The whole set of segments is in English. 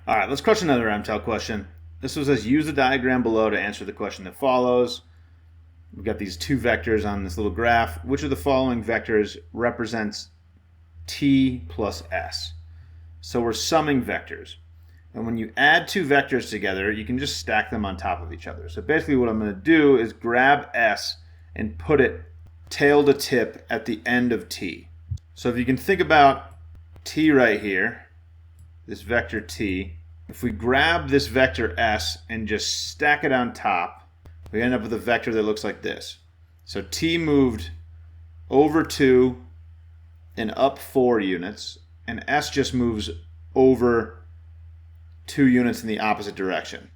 All right, let's crush another Mtel question. This one says, use the diagram below to answer the question that follows. We've got these two vectors on this little graph. Which of the following vectors represents t plus s? So we're summing vectors. And when you add two vectors together, you can just stack them on top of each other. So basically what I'm going to do is grab s and put it tail to tip at the end of t. So if you can think about t right here, this vector t, if we grab this vector s and just stack it on top, we end up with a vector that looks like this. So t moved over 2 and up 4 units, and s just moves over 2 units in the opposite direction.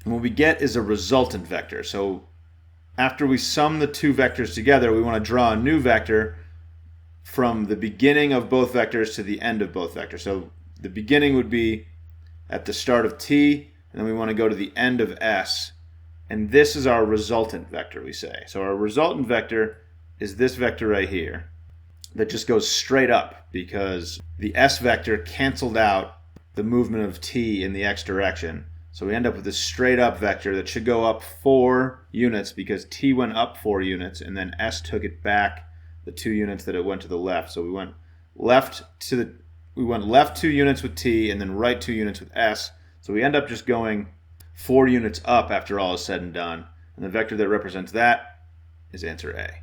And what we get is a resultant vector. So after we sum the two vectors together, we want to draw a new vector from the beginning of both vectors to the end of both vectors. So the beginning would be at the start of t, and then we want to go to the end of s. And this is our resultant vector, we say. So our resultant vector is this vector right here that just goes straight up because the s vector canceled out the movement of t in the x direction. So we end up with this straight up vector that should go up 4 units because t went up 4 units, and then s took it back the 2 units that it went to the left. So we went left 2 units with t and then right 2 units with s. So we end up just going 4 units up after all is said and done. And the vector that represents that is answer A.